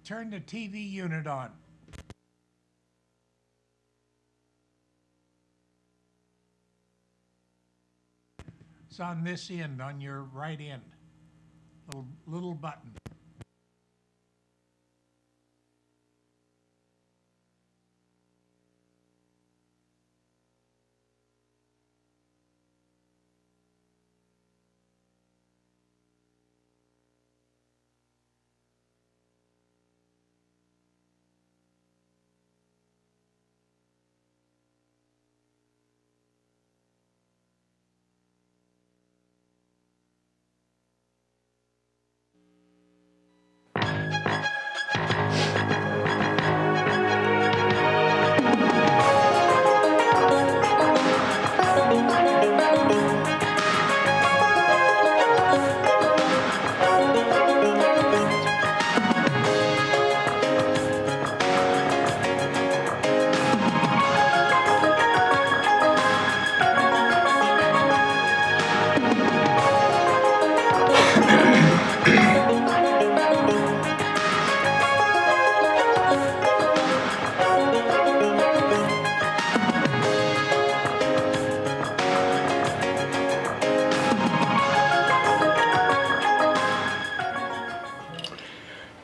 Turn the TV unit on. It's on this end, on your right end. Little button.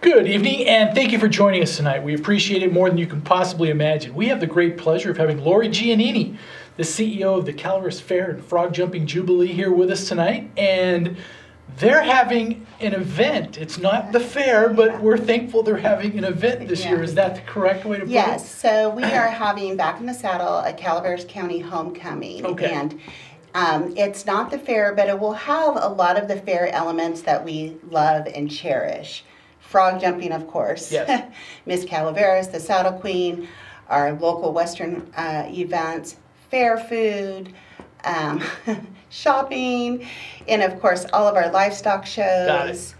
Good evening, and thank you for joining us tonight. We appreciate it more than you can possibly imagine. We have the great pleasure of having Laurie Giannini, the CEO of the Calaveras Fair and Frog Jumping Jubilee, here with us tonight. And they're having an event. It's not the fair, but we're thankful they're having an event this year. Is that the correct way to put it? Yes, so we are having Back in the Saddle, a Calaveras County homecoming. Okay. And it's not the fair, but it will have a lot of the fair elements that we love and cherish. Frog jumping, of course. Yes. Miss Calaveras, the Saddle Queen, our local Western events, fair food, shopping, and of course all of our livestock shows,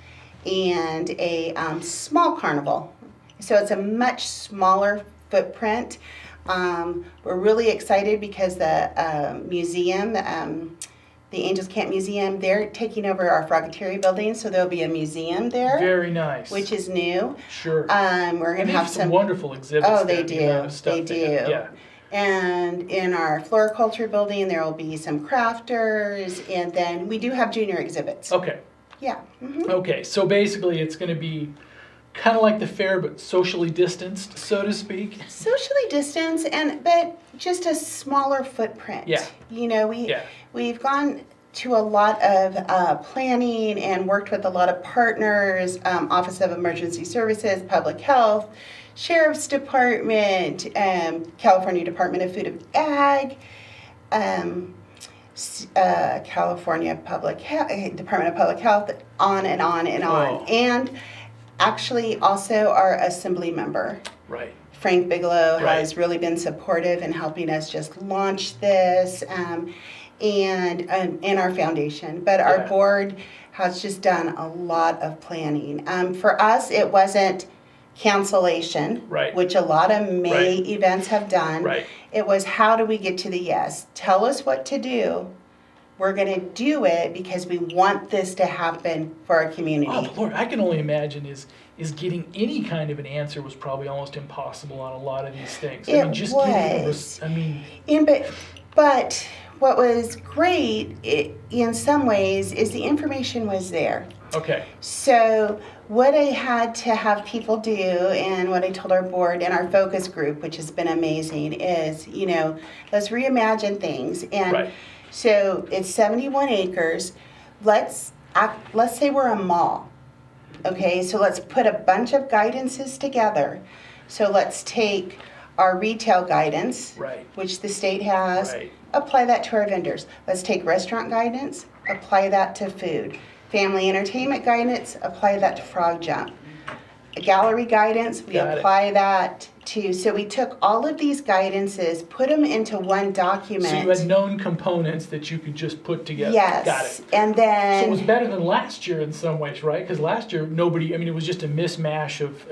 and a small carnival. So it's a much smaller footprint. We're really excited because the museum, the Angels Camp Museum, they're taking over our Frogatory building, so there'll be a museum there. Very nice. Which is new. Sure. We're going to have some wonderful exhibits. Oh, they there, do. Stuff They do. Yeah. And in our floriculture building, there will be some crafters, and then we do have junior exhibits. Okay. Yeah. Mm-hmm. Okay, so basically it's going to be kind of like the fair, but socially distanced, so to speak. Socially distanced, but just a smaller footprint. Yeah. You know, we've gone to a lot of planning and worked with a lot of partners, Office of Emergency Services, Public Health, Sheriff's Department, California Department of Food and Ag, California Department of Public Health, on and on and on. And actually also our assembly member. Right. Frank Bigelow has really been supportive in helping us just launch this and in our foundation. But our board has just done a lot of planning. For us, it wasn't cancellation, which a lot of May events have done. Right. It was, how do we get to the yes? Tell us what to do. We're going to do it because we want this to happen for our community. Oh, Lord, I can only imagine is getting any kind of an answer was probably almost impossible on a lot of these things. It was. But what was great in some ways is the information was there. Okay. So what I had to have people do, and what I told our board and our focus group, which has been amazing, is, let's reimagine things. And so it's 71 acres. Let's say we're a mall. Okay, so let's put a bunch of guidances together. So let's take our retail guidance, which the state has, apply that to our vendors. Let's take restaurant guidance, apply that to food. Family entertainment guidance, apply that to Frog Jump. Gallery guidance, we apply that to, so we took all of these guidances, put them into one document. So you had known components that you could just put together. Yes. Got it. And then... So it was better than last year in some ways, right? Because last year, it was just a mishmash of,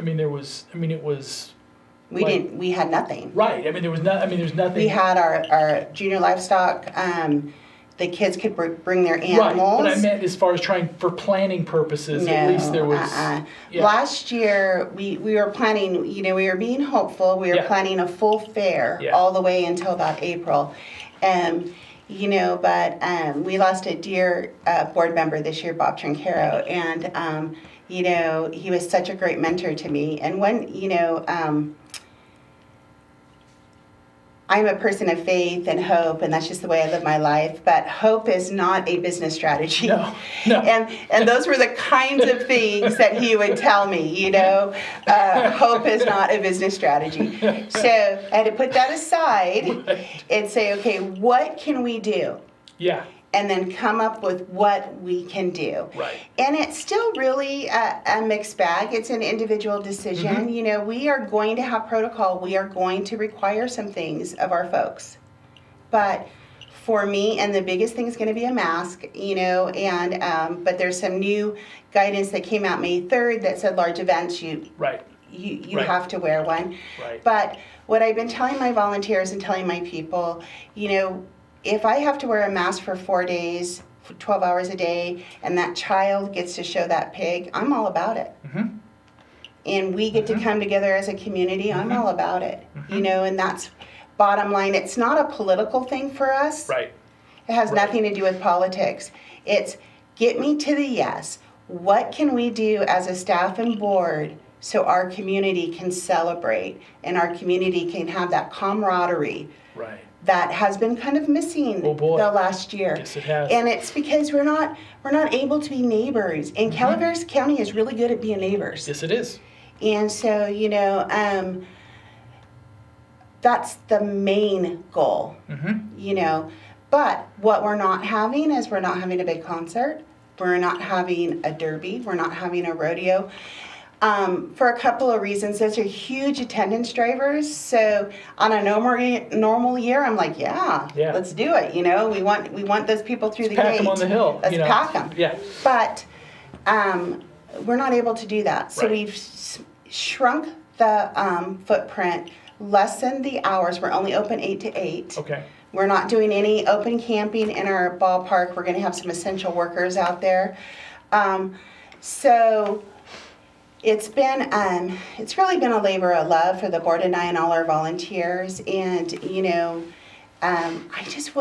we had nothing. Right, there's nothing. We had our junior livestock the kids could bring their Right, animals. but I meant as far as trying for planning purposes, No, at least there was. Yeah. Last year, we were planning, we were being hopeful. We were Yeah. planning a full fair Yeah. all the way until about April. But we lost a dear board member this year, Bob Trincaro, and, he was such a great mentor to me. And when, I'm a person of faith and hope, and that's just the way I live my life. But hope is not a business strategy. No. And those were the kinds of things that he would tell me, hope is not a business strategy. So I had to put that aside and say, okay, what can we do? Yeah. And then come up with what we can do. Right. And it's still really a mixed bag. It's an individual decision. Mm-hmm. We are going to have protocol. We are going to require some things of our folks. But for me, and the biggest thing is going to be a mask, but there's some new guidance that came out May 3rd that said large events, you Right. have to wear one. Right. But what I've been telling my volunteers and telling my people, if I have to wear a mask for 4 days, for 12 hours a day, and that child gets to show that pig, I'm all about it. Mm-hmm. And we get to come together as a community, I'm all about it. Mm-hmm. And that's bottom line. It's not a political thing for us. Right. It has Right. nothing to do with politics. It's get me to the yes. What can we do as a staff and board so our community can celebrate and our community can have that camaraderie Right. that has been kind of missing Oh, boy. the last year. Yes, it has. And it's because we're not able to be neighbors. And Calaveras County is really good at being neighbors. Yes, it is. And so, that's the main goal, Mm-hmm. But what we're not having is we're not having a big concert. We're not having a derby. We're not having a rodeo. For a couple of reasons. Those are huge attendance drivers. So on a normal year, I'm like, yeah. Let's do it. We want those people through the gate. Pack them on the hill. Let's pack them. Yeah. But we're not able to do that. So Right. we've shrunk the footprint, lessened the hours. We're only open 8 to 8. Okay. We're not doing any open camping in our ballpark. We're going to have some essential workers out there. So it's really been a labor of love for the board and I and all our volunteers. And, I just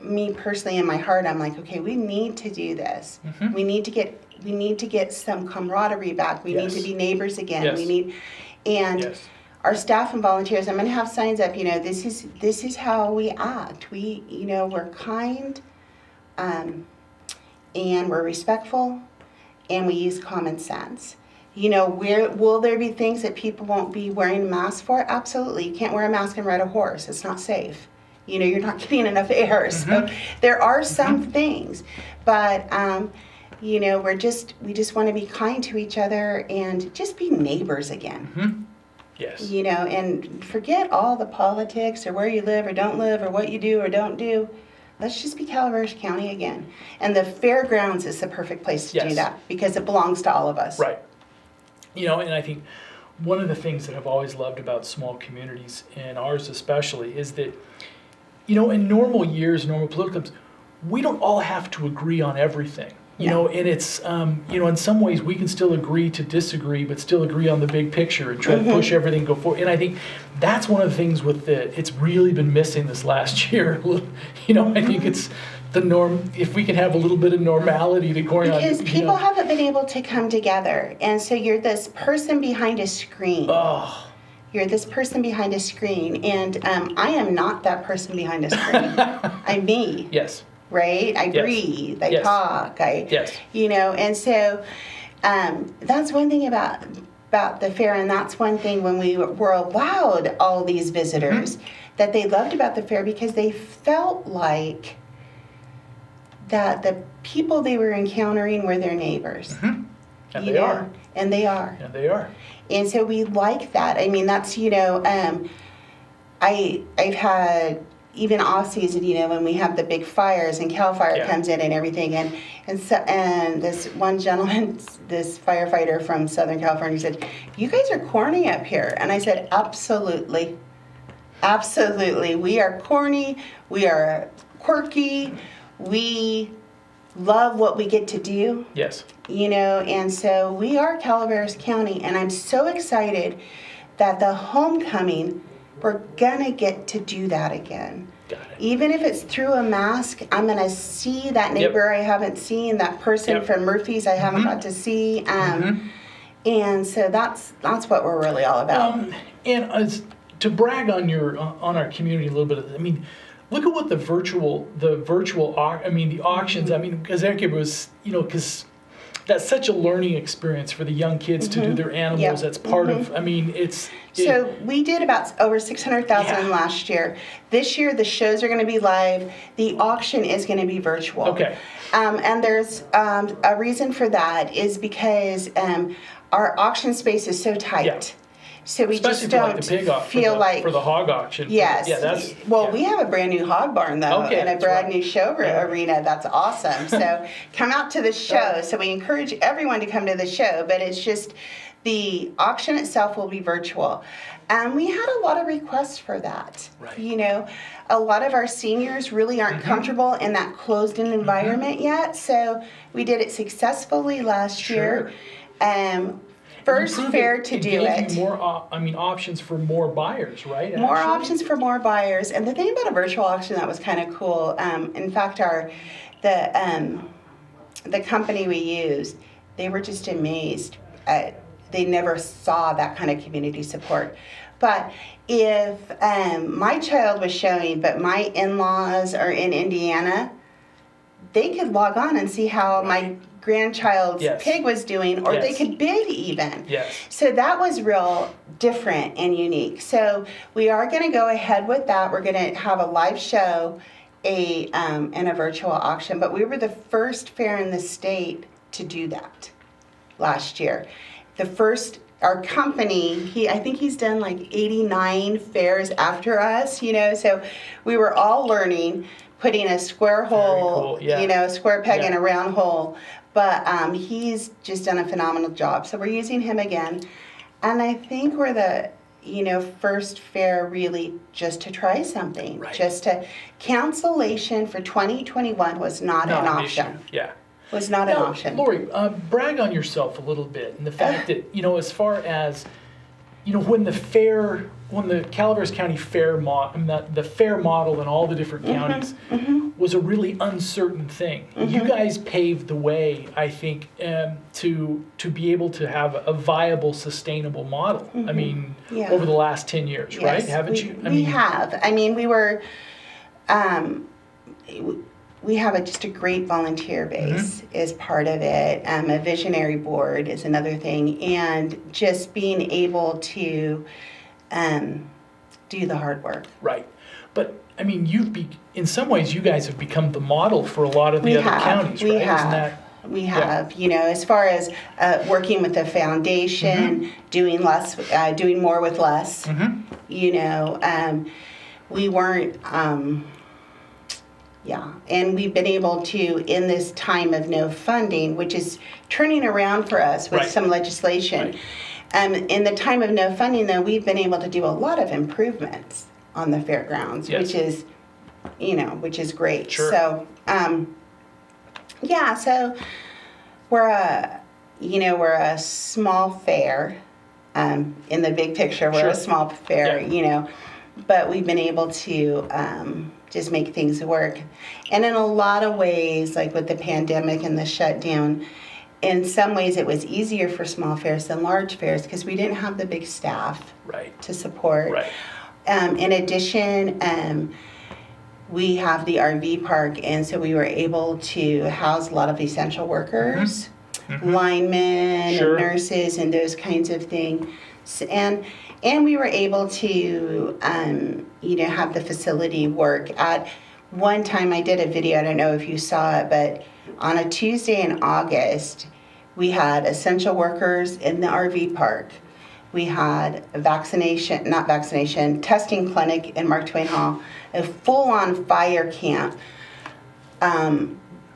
me personally in my heart, I'm like, okay, we need to do this. Mm-hmm. We need to get some camaraderie back. We need to be neighbors again. Yes. Yes. Our staff and volunteers, I'm going to have signs up, this is how we act. We're kind, and we're respectful, and we use common sense. Will there be things that people won't be wearing masks for? Absolutely. You can't wear a mask and ride a horse. It's not safe. You're not getting enough air. So there are some things, but we just want to be kind to each other and just be neighbors again. Mm-hmm. Yes. And forget all the politics or where you live or don't live or what you do or don't do. Let's just be Calaveras County again. And the fairgrounds is the perfect place to do that because it belongs to all of us. Right. And I think one of the things that I've always loved about small communities, and ours especially, is that, in normal years, normal political times, we don't all have to agree on everything. And it's, in some ways we can still agree to disagree, but still agree on the big picture and try to push everything, go forward. And I think that's one of the things it's really been missing this last year. I think it's the norm, if we can have a little bit of normality to going on. Because people haven't been able to come together. And so you're this person behind a screen. Oh. You're this person behind a screen. And I am not that person behind a screen. I'm me. Yes. Right? I breathe, I talk, and so that's one thing about the fair, and that's one thing when we were allowed all these visitors that they loved about the fair because they felt like that the people they were encountering were their neighbors. And they are. And they are. And they are. And so we like that. I mean, that's, I've had even off season, when we have the big fires and Cal Fire comes in and everything, and this one gentleman, this firefighter from Southern California said, "You guys are corny up here," and I said, "Absolutely, we are corny. We are quirky. We love what we get to do. Yes. You know, and so we are Calaveras County, and I'm so excited that the homecoming, we're gonna get to do that again. Got it. Even if it's through a mask, I'm gonna see that neighbor I haven't seen, that person from Murphy's I haven't got to see, and so that's what we're really all about. And to brag on our community a little bit, I mean, look at what the auctions. I mean, because it was, you know, because that's such a learning experience for the young kids to do their animals. Yep. That's part of. I mean, So we did about over 600,000 last year. This year, the shows are going to be live. The auction is going to be virtual. Okay. And there's a reason for that is because our auction space is so tight. Yeah. So we Especially just for don't like the pig feel like for the hog auction. Yes. Yeah, we have a brand new hog barn though, Okay, and a that's brand right. new show arena. That's awesome. So come out to the show. So we encourage everyone to come to the show, but it's just the auction itself will be virtual. And we had a lot of requests for that. Right. You know, a lot of our seniors really aren't comfortable in that closed-in environment yet. So we did it successfully last year. First fair to do it. Gave you more, options for more buyers, right? More actually? options for more buyers. And the thing about a virtual auction that was kind of cool, in fact, the company we used, they were just amazed. They never saw that kind of community support. But if my child was showing, but my in-laws are in Indiana, they could log on and see how my grandchild's pig was doing, or they could bid even. Yes. So that was real different and unique. So we are going to go ahead with that. We're going to have a live show, and a virtual auction. But we were the first fair in the state to do that last year. Our company, I think he's done like 89 fairs after us, you know, so we were all learning, putting a square hole, you know, a square peg in a round hole. But he's just done a phenomenal job. So we're using him again. And I think we're the, first fair really just to try something. Right. Cancellation for 2021 was not an option. Issue. Yeah. Was not an option. Laurie, brag on yourself a little bit and the fact that, as far as, when the Calaveras County Fair the fair model in all the different counties was a really uncertain thing. You guys paved the way, I think, to be able to have a viable, sustainable model. I mean, over the last 10 years, right? Haven't you? We have. I mean, we were. We have just a great volunteer base is part of it. A visionary board is another thing, and just being able to do the hard work. Right, but I mean, in some ways, you guys have become the model for a lot of the other counties, right? We have. As far as working with the foundation, doing more with less. We weren't. And we've been able to, in this time of no funding, which is turning around for us with some legislation. In the time of no funding, though, we've been able to do a lot of improvements on the fairgrounds, which is great. Sure. So, so we're a small fair. In the big picture, we're a small fair, but we've been able to just make things work. And in a lot of ways, like with the pandemic and the shutdown, in some ways it was easier for small fairs than large fairs because we didn't have the big staff to support. Right. In addition, we have the RV park, and so we were able to house a lot of essential workers, linemen, and nurses, and those kinds of things. And we were able to, have the facility work. At one time, I did a video, I don't know if you saw it, but on a Tuesday in August, we had essential workers in the RV park. We had a testing clinic in Mark Twain Hall, a full-on fire camp,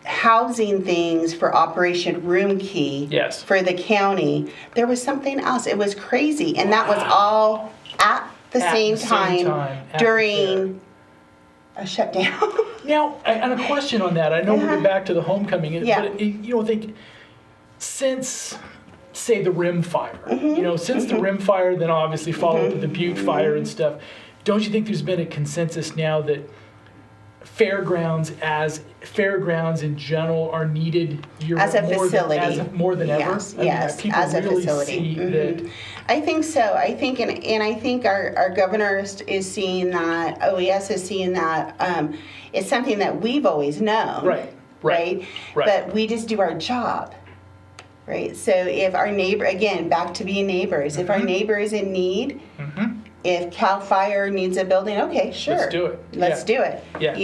housing things for Operation Room Key for the county. There was something else. It was crazy. And that was all at the same time during a shutdown. Now, and a question on that. I know we'll get back to the homecoming, Yeah. but think since, say, the Rim fire, since the Rim fire, then obviously followed with the Butte fire and stuff, don't you think there's been a consensus now that fairgrounds in general are needed as a facility more than ever? Yes, people as a really facility. see that. I think so. I think, and I think our governor is seeing that. OES is seeing that. It's something that we've always known. Right. But we just do our job. Right. So if our neighbor, again, back to being neighbors, if our neighbor is in need, if CAL FIRE needs a building, okay, sure. Let's do it. Let's do it. Yeah.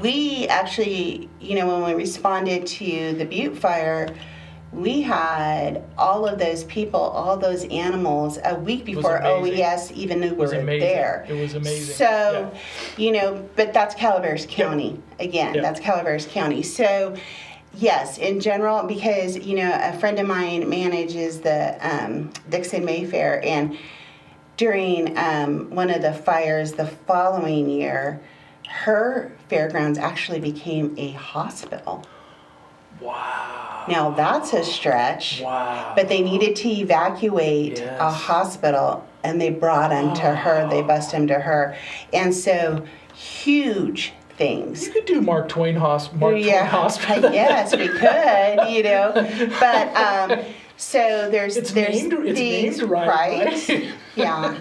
We actually, when we responded to the Butte fire, we had all of those people, all those animals a week before OES even knew we were there. It was amazing. So, but that's Calaveras County. Again, that's Calaveras County. So, yes, in general, because, a friend of mine manages the Dixon Mayfair, and during one of the fires the following year, her fairgrounds actually became a hospital. Wow. Now that's a stretch. Wow. But they needed to evacuate a hospital, and they brought him to her. They bused him to her. And so, huge things. You could do Mark Twain Hospital. Yes, we could, But so there's it's things, named right? Yeah.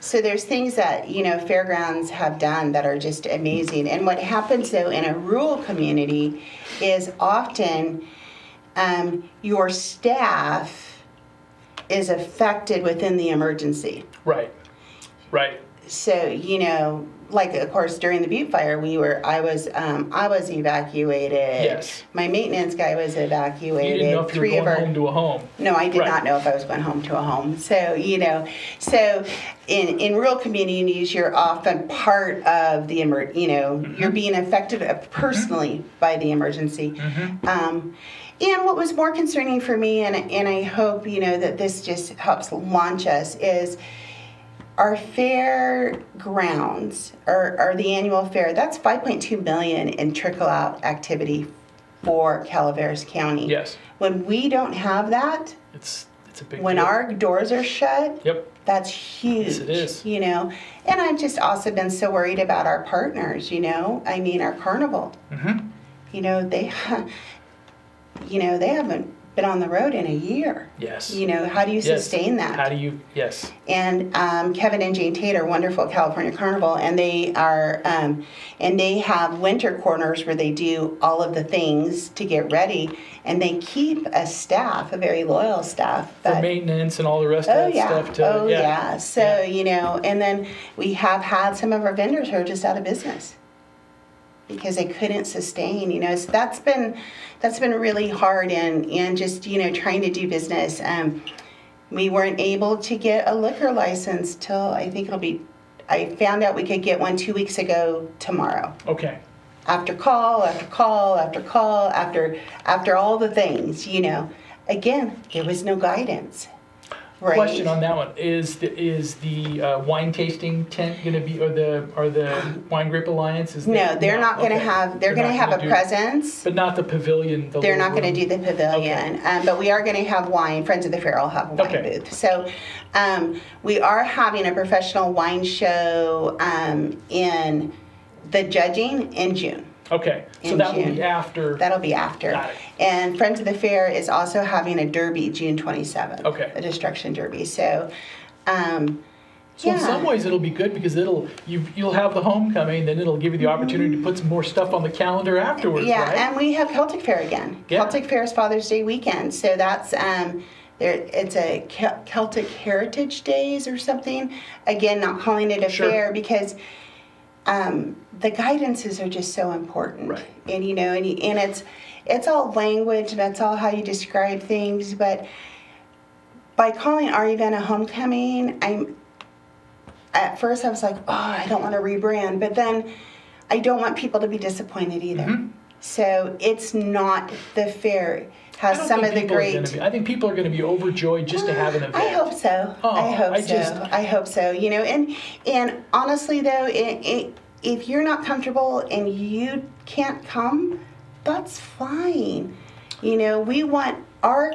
So there's things that, fairgrounds have done that are just amazing. And what happens, though, in a rural community is often your staff is affected within the emergency. Right. So, like, of course, during the Butte fire, I was evacuated. Yes. My maintenance guy was evacuated. You didn't know if you were going home to a home. No, I did not know if I was going home to a home. So, so in rural communities, you're often part of the you're being affected personally by the emergency. And what was more concerning for me, and I hope, that this just helps launch us, is our fairgrounds, or the annual fair, that's $5.2 million in trickle-out activity for Calaveras County. Yes. When we don't have that, it's a big when deal. our doors are shut, that's huge. Yes, it is. And I've just also been so worried about our partners, our carnival. They haven't been on the road in a year. Yes. How do you sustain that? How do you, yes. And Kevin and Jane Tate are wonderful at California Carnival, and they are, and they have winter corners where they do all of the things to get ready, and they keep a very loyal staff. For maintenance and all the rest of that stuff too. So, and then we have had some of our vendors who are just out of business because they couldn't sustain, so that's been really hard, and just, trying to do business. We weren't able to get a liquor license till I found out we could get one 2 weeks ago tomorrow. Okay. After call, after all the things, again, there was no guidance. Right. Question on that one: Is the wine tasting tent going to be, or the Wine Grape Alliance? No, they're not going to have. They're going to have a presence, but not the pavilion. They're not going to do the pavilion, but we are going to have wine. Friends of the Fair will have a wine booth. So we are having a professional wine show in the judging in June. Okay, so that will be after. That'll be after. Got it. And Friends of the Fair is also having a derby June 27th. Okay. A destruction derby. So, in some ways it'll be good because you'll have the homecoming, then it'll give you the opportunity to put some more stuff on the calendar afterwards. Yeah, right? And we have Celtic Fair again. Yeah. Celtic Fair is Father's Day weekend, so that's it's a Celtic Heritage Days or something. Again, not calling it a fair because. The guidances are just so important, right. And and it's all language, and that's all how you describe things. But by calling our event a homecoming, at first I was like, I don't want to rebrand, but then I don't want people to be disappointed either. So it's not the fair. Has some of the great. I think people are going to be overjoyed just to have an event. I hope so. I hope so. And honestly though, if you're not comfortable and you can't come, that's fine. You know, we want our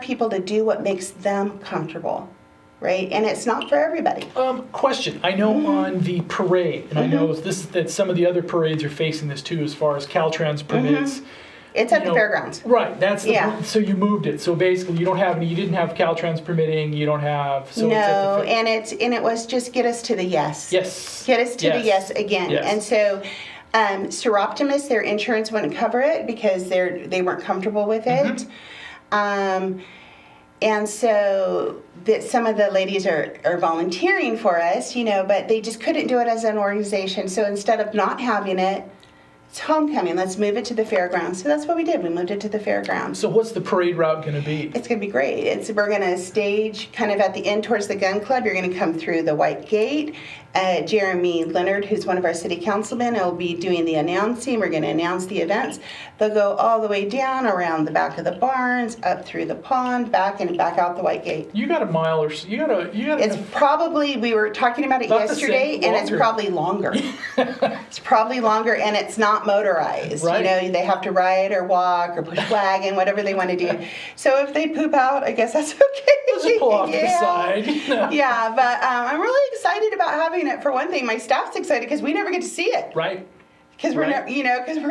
people to do what makes them comfortable, right? And it's not for everybody. Question. I know on the parade, and I know that some of the other parades are facing this too, as far as Caltrans permits. It's at the fairgrounds. Right. That's so you moved it. So basically, you didn't have Caltrans permitting. You don't have. So no, and it was just get us to the yes. Yes. Get us to the yes again. Yes. And so, Synopsis, their insurance wouldn't cover it because they weren't comfortable with it. And so some of the ladies are volunteering for us, you know, but they just couldn't do it as an organization. So instead of not having it, it's homecoming. Let's move it to the fairgrounds. So that's what we did. We moved it to the fairgrounds. So what's the parade route going to be? It's going to be great. We're going to stage kind of at the end towards the gun club. You're going to come through the white gate. Jeremy Leonard, who's one of our city councilmen, will be doing the announcing. We're going to announce the events. They'll go all the way down around the back of the barns, up through the pond, back out the white gate. You got a mile or so. You got. It's probably, we were talking about it yesterday, and it's probably longer. It's probably longer, and it's not motorized. Right. You know, they have to ride or walk or push wagon, whatever they want to do. So if they poop out, I guess that's okay. Let's just pull off to the side. Yeah, but I'm really excited about having it. For one thing, my staff's excited because we never get to see it. Right. Because we're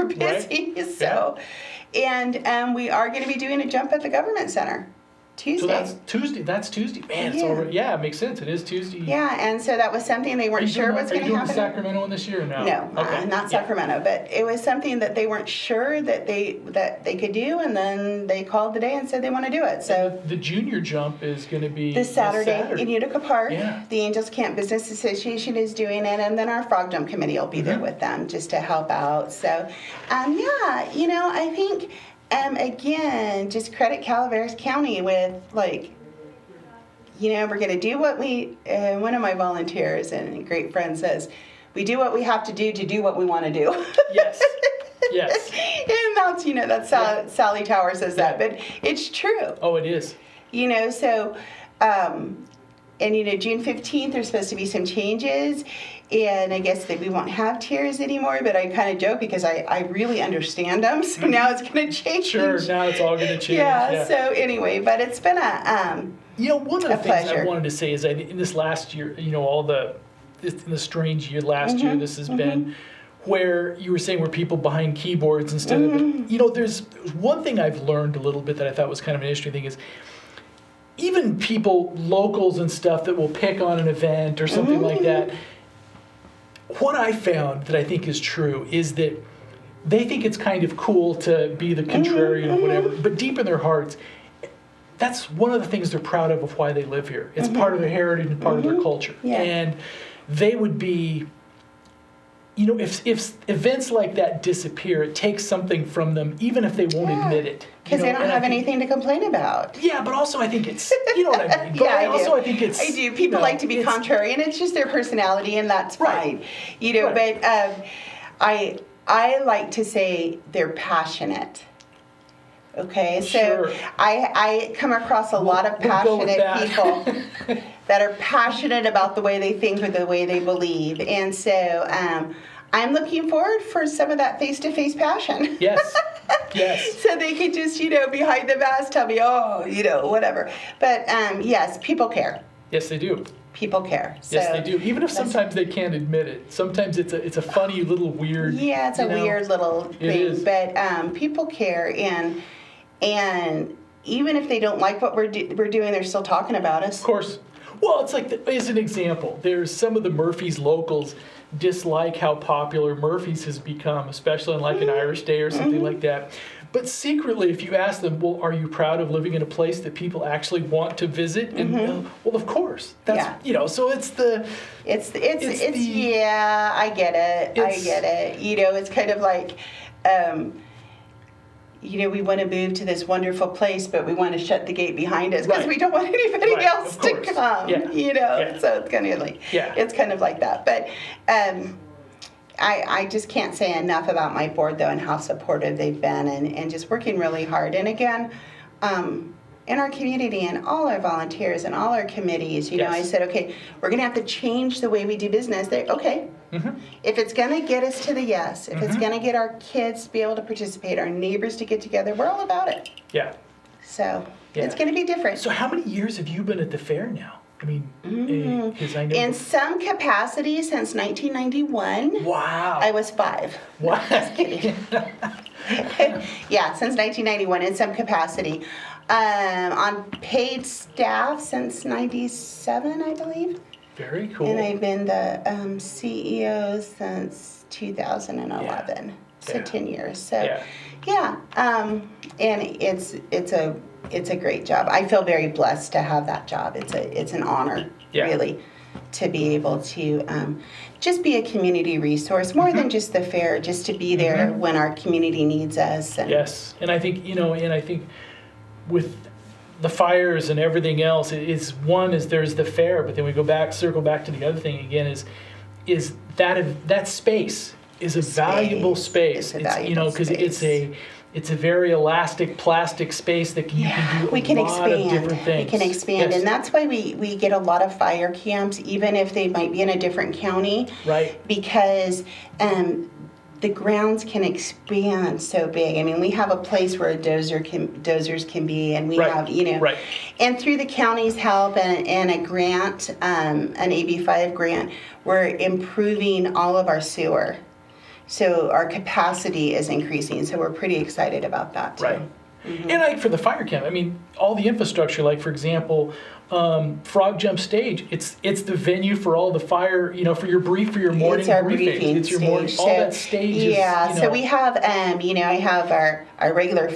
busy. Right. So, and we are going to be doing a jump at the government center Tuesday. So that's Tuesday. That's Tuesday. Man, it's already. Yeah, it makes sense. It is Tuesday. Yeah, and so that was something they weren't sure was going to happen. Are you doing the Sacramento one this year or no? No, okay. Not Sacramento, but it was something that they weren't sure that they could do, and then they called today and said they want to do it. So the junior jump is going to be this Saturday in Utica Park. Yeah. The Angels Camp Business Association is doing it, and then our frog jump committee will be there with them just to help out. So, yeah, you know, I think again, just credit Calaveras County with you know, we're going to do what one of my volunteers and a great friend says, we do what we have to do what we want to do. Yes. Yes. And that's Sally Tower says that, but it's true. Oh, it is. You know, so, and June 15th, there's supposed to be some changes, and I guess that we won't have tiers anymore, but I kind of joke because I really understand them, so now it's going to change. Sure, now it's all going to change. Yeah, so anyway, but it's been one of the things pleasure. I wanted to say is in this last year, in the strange year last year this has been, where you were saying were people behind keyboards instead of, there's one thing I've learned a little bit that I thought was kind of an interesting thing is, even people, locals and stuff that will pick on an event or something like that, what I found that I think is true is that they think it's kind of cool to be the contrarian or whatever, but deep in their hearts, that's one of the things they're proud of why they live here. It's part of their heritage and part of their culture. Yeah. And they would be, if events like that disappear, it takes something from them, even if they won't admit it. Because they don't have anything to complain about. Yeah, but also I think it's, you know what I mean? But yeah, I think it's... I do. People like to be contrary, and it's just their personality, and that's fine. Right. But I like to say they're passionate. Okay, so sure. I come across a lot of passionate people that are passionate about the way they think or the way they believe. And so I'm looking forward for some of that face-to-face passion. Yes, yes. So they could just, behind the mask tell me, whatever. But yes, people care. Yes, they do. People care. Yes, they do. Even if sometimes they can't admit it. Sometimes it's a funny little weird... Yeah, it's a weird little thing. It is. But people care, and even if they don't like what we're doing, they're still talking about us. Of course. Well, it's like, as an example, there's some of the Murphy's locals dislike how popular Murphy's has become, especially on an Irish Day or something like that. But secretly, if you ask them, well, are you proud of living in a place that people actually want to visit? And well, of course. That's so it's yeah, I get it. It's kind of like we want to move to this wonderful place, but we want to shut the gate behind us because we don't want anybody else to come. Yeah. So it's kind of it's kind of like that. But I just can't say enough about my board though and how supportive they've been and just working really hard. And again, in our community and all our volunteers and all our committees, I said, okay, we're going to have to change the way we do business. If it's going to get us to the yes, if it's going to get our kids to be able to participate, our neighbors to get together, we're all about it. Yeah. So Yeah. it's going to be different. So how many years have you been at the fair now? I mean, because I know. In some capacity since 1991. Wow. I was 5. Wow. Just kidding. Yeah, since 1991 in some capacity. On paid staff since 97, I believe. Very cool. And I've been the CEO since 2011. Yeah. So Yeah. 10 years. So Yeah. and it's a great job. I feel very blessed to have that job. It's an honor, Yeah. really, to be able to just be a community resource, more than just the fair, just to be there when our community needs us. And Yes, and I think with the fires and everything else, there's the fair, but then we circle back to the other thing again is that space is a valuable space. It's a valuable because space. it's a very elastic plastic space that you can do a lot of different things. We can expand, Yes. and that's why we get a lot of fire camps, even if they might be in a different county. Right. Because the grounds can expand so big. I mean, we have a place where dozers can be, and we have, Right. and through the county's help and a grant, an AB5 grant, we're improving all of our sewer. So our capacity is increasing, so we're pretty excited about that too. Right. And for the fire camp, I mean, all the infrastructure, like for example, Frog Jump Stage, it's the venue for all the fire, for your morning It's our briefing. briefing It's your morning, stage. all So, that stage is, yeah, so we have, I have our regular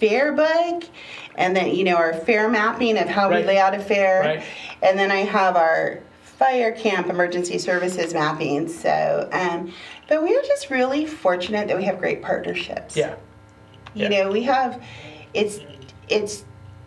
fair book, and then, our fair mapping of how we Right. lay out a fair. Right. And then I have our fire camp emergency services mapping. So, but we are just really fortunate that we have great partnerships. Yeah. We have, it's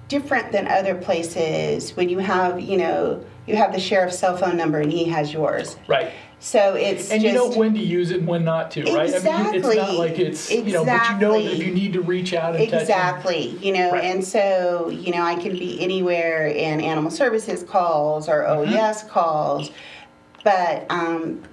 different than other places when you have the sheriff's cell phone number and he has yours. Right. So it's And just, you know when to use it and when not to, right? Exactly. I mean, it's not like it's, but you know that if you need to reach out and touch them. Exactly, Right. and so, I can be anywhere in animal services calls or OES calls, but,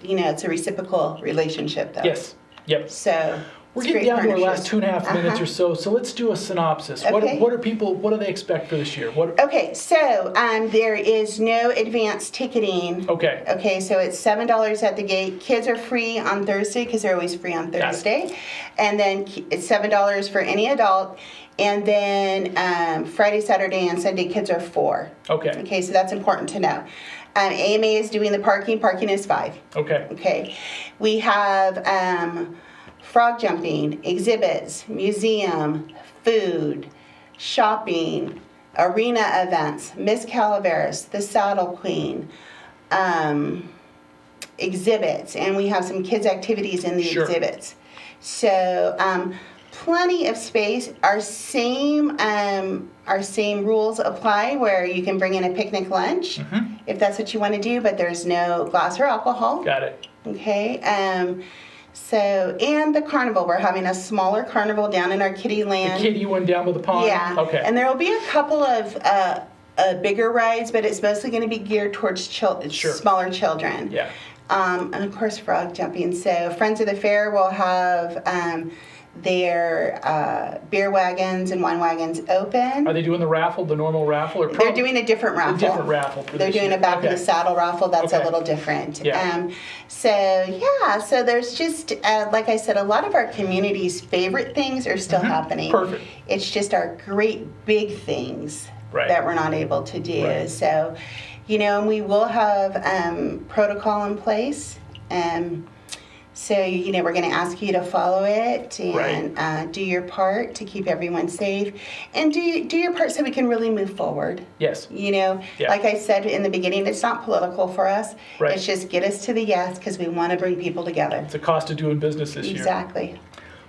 it's a reciprocal relationship though. Yes. Yep. So We're it's getting great down to our last partnerships. 2.5 minutes or so let's do a synopsis. Okay. What do they expect for this year? Okay, so there is no advanced ticketing. Okay. Okay, so it's $7 at the gate. Kids are free on Thursday because they're always free on Got it. Thursday. And then it's $7 for any adult. And then Friday, Saturday, and Sunday, kids are $4. Okay. Okay, so that's important to know. AMA is doing the parking. Parking is $5. Okay. Okay. We have frog jumping, exhibits, museum, food, shopping, arena events, Miss Calaveras, the Saddle Queen, exhibits, and we have some kids' activities in the Sure. exhibits. So plenty of space. Our same rules apply, where you can bring in a picnic lunch if that's what you want to do, but there's no glass or alcohol. Got it. Okay. And the carnival, we're having a smaller carnival down in our kiddie The land. kiddie one down by the pond? Yeah. Okay. And there will be a couple of bigger rides, but it's mostly going to be geared towards Sure. smaller children. Yeah. And of course, frog jumping. So Friends of the Fair will have their beer wagons and wine wagons open. Are they doing the normal raffle? Or They're doing a different raffle. A different raffle for They're this doing year. a back of Okay. the saddle raffle. That's Okay. a little different. Yeah. So there's just, like I said, a lot of our community's favorite things are still happening. Perfect. It's just our great big things Right. that we're not able to do. Right. So, and we will have protocol in place. So, we're going to ask you to follow it and do your part to keep everyone safe, and do your part so we can really move forward. Yes. Like I said in the beginning, it's not political for us. Right. It's just get us to the yes because we want to bring people together. It's a cost of doing business this year. Exactly.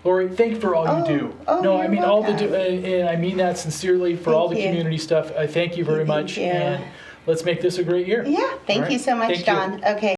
Laurie, thank you for all you do. No, I you're mean all welcome. and I mean that sincerely for all the Thank you. community stuff. I thank you very Thank much, you. and let's make this a great year. Yeah. Thank All you right. so much, Thank you. John. Okay.